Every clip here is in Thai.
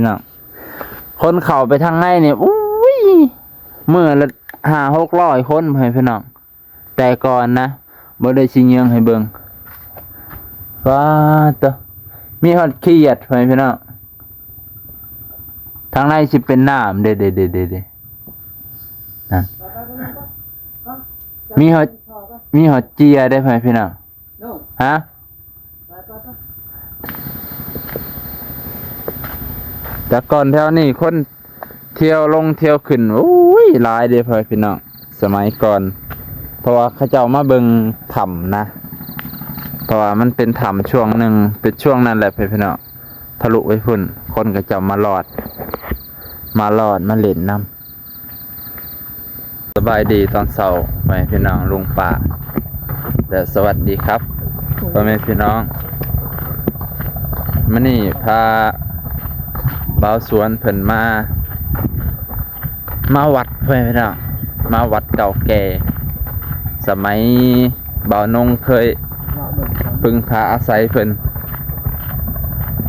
พี่น้องคนเข้าไปทางในเนี่ยอุ้ยมื้อละ500-600คนพี่น้องแต่ก่อนนะบ่ได้สิเยืองให้เบิ่งว้าตะมีฮอดขี้เหยียดพี่น้องทางในสิเป็นน้ำเด้นั่นมีฮอดเจียได้พี่น้องฮะแต่ก่อนแถวนี้คนเที่ยวลงเที่ยวขึ้นอุ้ยหลายเด้พี่น้องสมัยก่อนเพราะว่าเขาเจ้ามาเบิ่งถ้ำนะเพราะว่ามันเป็นถ้ำช่วงหนึ่งเป็นช่วงนั้นแหละพี่น้องทะลุไปพุ่นคนก็เจ้ามาหลอดมาเล่นน้ำสบายดีตอนเช้าไปพี่น้องลุงป่าเดี๋ยวสวัสดีครับพ่อแม่พี่น้องมื้อนี้พาบ่าวสวนเพิ่นมาวัดเพื่อนพี่น้องมาวัดเก่าแก่สมัยบ่าวนงเคยพึ่งพาอาศัยเพิ่น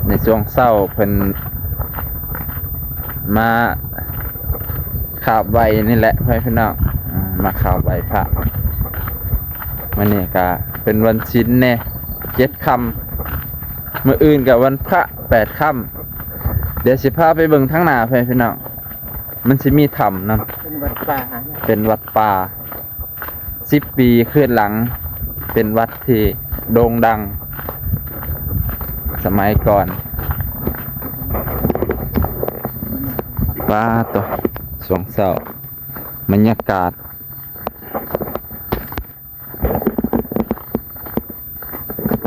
ในช่วงเศร้าเพิ่นมาขาบไว้นี่แหละเพื่อนพี่น้องมาขาบไว้พระวันนี้ก็เป็นวันศีลแน่7 ค่ำมื้ออื่นกับวันพระ8 ค่ำเดี๋ยวสิพาไปเบิ่งทั้งหน้าเพื่อนพี่น้องมันสิมีถ้ำนะเป็นวัดป่า10 ปีขึ้นหลังเป็นวัดที่โด่งดังสมัยก่อนว้าตัวสวงเศร้าบรรยากาศ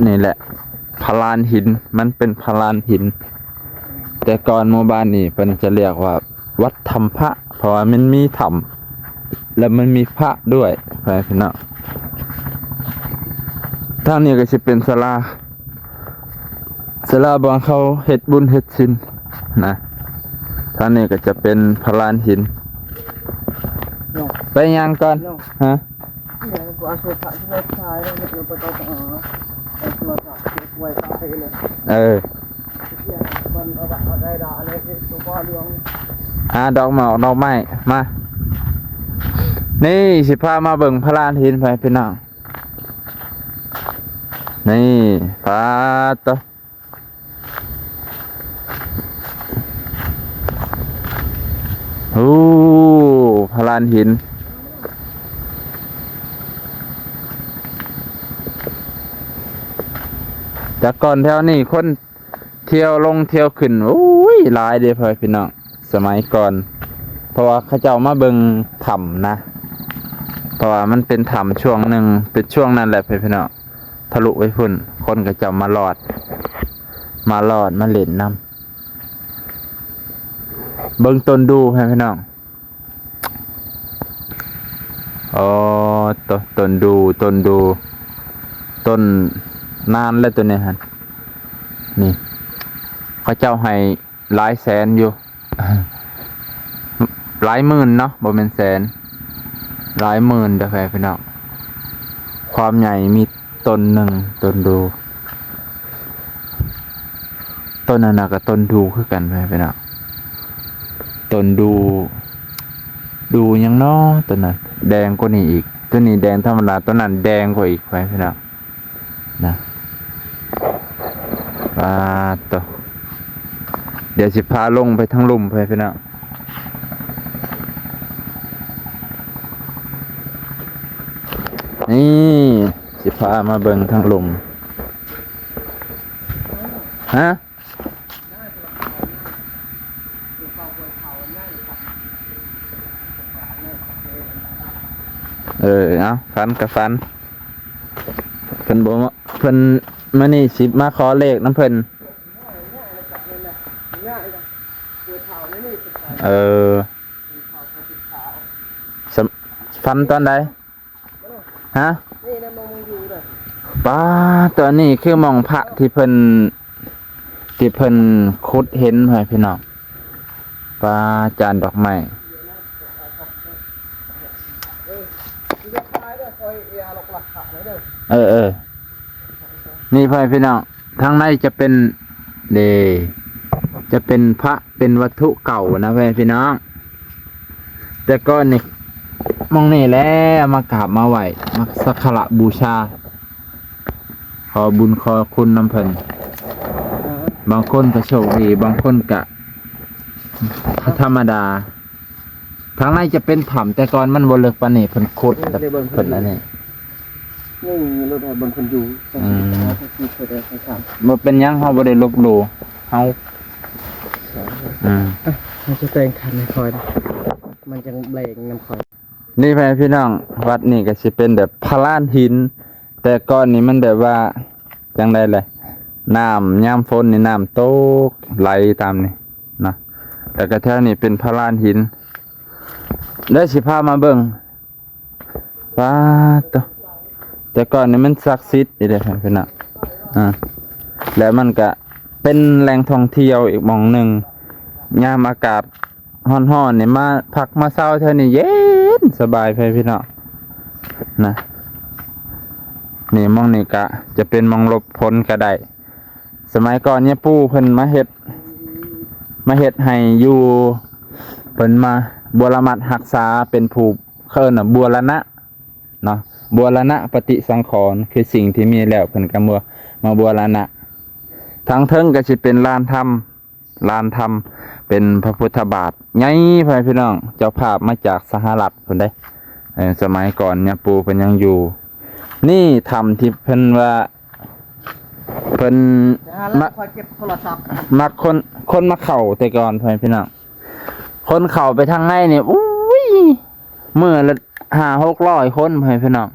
นี่แหละพลานหินมันเป็นพลานหินแต่ก่อนหมู่บ้านนี่เพิ่นจะเรียกว่าวัดถ้ำพระเพราะว่ามันมีถ้ำแล้วมันมีพระด้วยพี่น้องทางนี้ก็จะเป็นศาลาบางเขาเฮ็ดบุญเฮ็ดศีลนะทางนี้ก็จะเป็นพลานหินไปยังก่อนฮะดอกหมอกดอกไม้มานี่สิพามาเบิ่งพลานหินไปพี่น้องนี่พาตะโอ้พลานหินจากก่อนแถวนี้คนเที่ยวลงเที่ยวขึ้นอุ้ยหลายเด้พี่น้องสมัยก่อนเพราะว่าเขาเจ้ามาเบิ่งถ้ำนะเพราะว่ามันเป็นถ้ำช่วงหนึ่งเป็นช่วงนั้นแหละพี่น้องทะลุไปพุ่นคนก็จะมาหลอดมาเล่นน้ำเบิ่งต้นดูพี่น้องอ๋อต้นดูต้นนานแล้วตัวนี้ฮะนี่เขาเจ้าให้หลายแสนอยู่หลายหมื่นเนาะบ่เป็นแสนหลายหมื่นเด้อพี่น้องความใหญ่มีต้นหนึ่งต้นดูต้นนั้นก็ต้นดูคือกันพี่น้องต้นดูยังน้อต้นนั้นแดงกว่านี้อีกต้นนี้แดงธรรมดาต้นนั้นแดงกว่าอีกพี่น้องนะต่อเดี๋ยวสิพาลงไปทั้งลุ่มพี่น้องนี่สิพามาเบิ่งทั้งลุ่มฮะเอาฟันกับฟันเพิ่นบอกว่าเพิ่นมานี่สิมาขอเลขน้ำเพิ่นฟันตอนใดฮะป้าตอนนี้คือมองพระที่เพิ่นคุดเห็นไว้พี่น้องป้าจานดอกไม้นี่พี่น้องทางในจะเป็น จะเป็นพระเป็นวัตถุเก่านะเพื่อนพี่น้องแต่ก็นี่มองนี่แล้วมากราบมาไหว้มาสักการะบูชาขอบุญขอคุณน้ำเพิ่นบางคนก็โชคดีบางคนก็ธรรมดาทางในจะเป็นถ้ำแต่ก่อนมันบ่เลิกปานนี้เพิ่นขุดแบบเพิ่นอันนี้นี่รถบนคนอยู่บ่เป็นหยังเฮาบ่ได้ลบหลู่เฮามันจะแต่งคันในคอยมันจะเบรกน้ำคอยนี่พี่น้องวัดนี่ก็สิเป็นแบบพลานหินแต่ก่อนนี่มันแบบว่าจังได๋แหละน้ำยามฝนนี่น้ำตกไหลตามนี่นะแต่ก็แถวนี้เป็นพลานหินได้สิพามาเบิ่งว้าตแต่ก่อนนี่มันศักดิ์สิทธิ์อีเด้อพี่น้องแล้วมันก็เป็นแหล่งท่องเที่ยวอีกหม่องหนึ่งยามอากาศร้อนๆนี่มาพักมาเช้าเท่านี้เย็นสบายพี่น้องนะนี่หม่องนี่ก็จะเป็นหม่องหลบฝนก็ได้สมัยก่อนเนี่ยปู่เพิ่นมาเฮ็ดให้อยู่เพิ่นมาบูรณะรักษาเป็นผู้เคิ้นน่ะบูรณะเนาะบูรณะปฏิสังขรณ์คือสิ่งที่มีแล้วเพิ่นก็มาบูรณะทางเทิงก็สิเป็นลานธรรมเป็นพระพุทธบาทใหญ่พี่น้องเจ้าภาพมาจากสหรัฐเพิ่นได้สมัยก่อนเนี่ยปู่เพิ่นยังอยู่นี่ธรรมที่เพิ่นว่าเพิ่นมาเก็บโทรศัพท์มาคนมาเข้าแต่ก่อนพี่น้องคนเข้าไปทางในนี่อุ้ยมื้อละ500-600คนพี่น้อง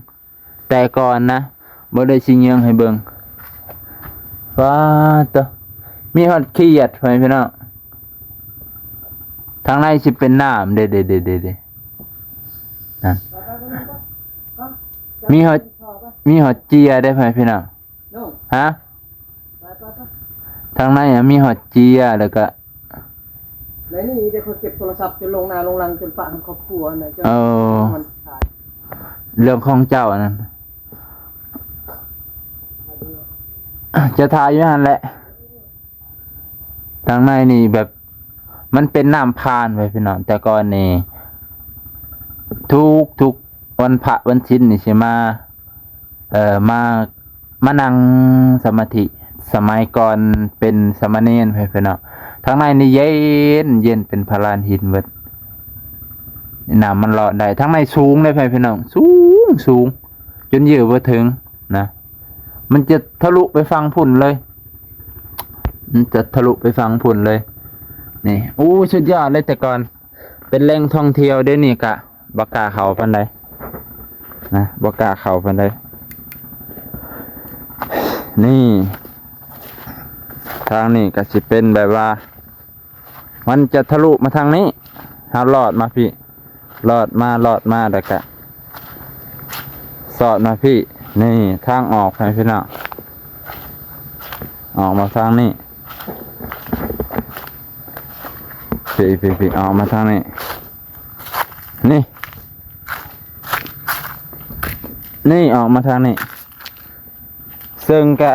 แต่ก่อนนะบ่ได้สิเยืองให้เบิ่งว้าตะมีฮอดขี้เหยียดพี่น้องทางในสิเป็นน้ำเด้นั่นมีฮอดเจียได้พี่น้องฮะทางในมีฮอดเจียแล้วก็ในนี่เด็กคนเก็บโทรศัพท์จนลงนาลงรังจนปะครอบครัวนะเรื่องของเจ้านั่นจะทายอยู่นั่นแหละทางในนี่แบบมันเป็นน้ำพานไปพี่น้องแต่ก่อนนี่ทุกวันพระวันศีลนี่ใช่มานั่งสมาธิสมัยก่อนเป็นสามเณรพี่น้องทางในนี่เย็นเป็นพลานหินเบิดน้ำมันรอดได้ทางในสูงเลยพี่น้องสูงจนยืดบ่ถึงนะมันจะทะลุไปฟังพุ่นเลยนี่สุดยอดเลยแต่ก่อนเป็นแหล่งท่องเที่ยวเดี๋ยวนี้กะบ่กล้าเข้าปานใดนะบ่กล้าเข้าปานใดนี่ทางนี้ก็สิเป็นแบบว่ามันจะทะลุมาทางนี้หาลอดมาพี่ลอดมาแล้วก็สอดมาพี่นี่ทางออกพี่น้องออกมาทางนี้พี่ออกมาทางนี้นี่ออกมาทางนี้ซึ่งก็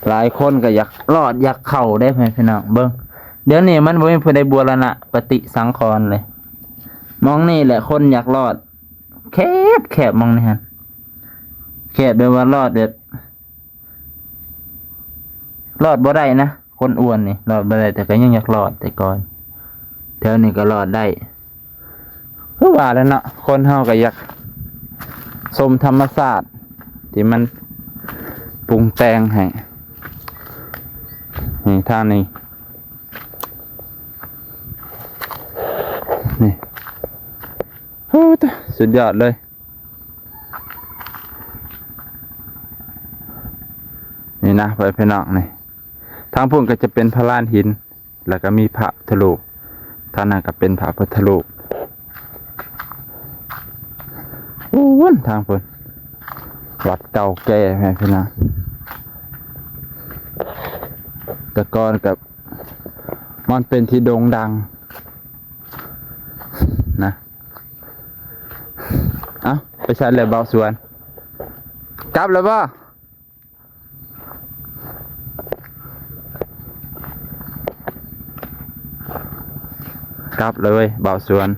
หลายคนก็อยากรอดอยากเข้าได้พี่น้องเบิ่งเดี๋ยวนี้มันบ่มีผู้ใดบูรณะปฏิสังขรณ์เลยมองนี่แหละคนอยากรอดแคบมองนี่ฮะแคบแบบว่ารอดแบบรอดบ่ได้นะคนอ้วนนี่รอดบ่ได้แต่ก็ยังอยากรอดแต่ก่อนแถวนี้ก็รอดได้เพราะว่าแล้วเนาะคนเฮาก็อยากชมธรรมชาติที่มันปรุงแต่งให้นี่ท่านี้นี่โอ้ตะสุดยอดเลยนี่นะพี่น้องนี่ทางพุ่นก็จะเป็นพระลานหินแล้วก็มีพระพุทธรูปทางนั้นก็เป็นพระพุทธรูปทางพุ่นวัดเก่าแก่พี่น้องแต่ก่อนกับมันเป็นที่โด่งดังนะไปใช้เลยเบาสวนกลับแล้วป่ะ กลับเลยเบ่าวสวน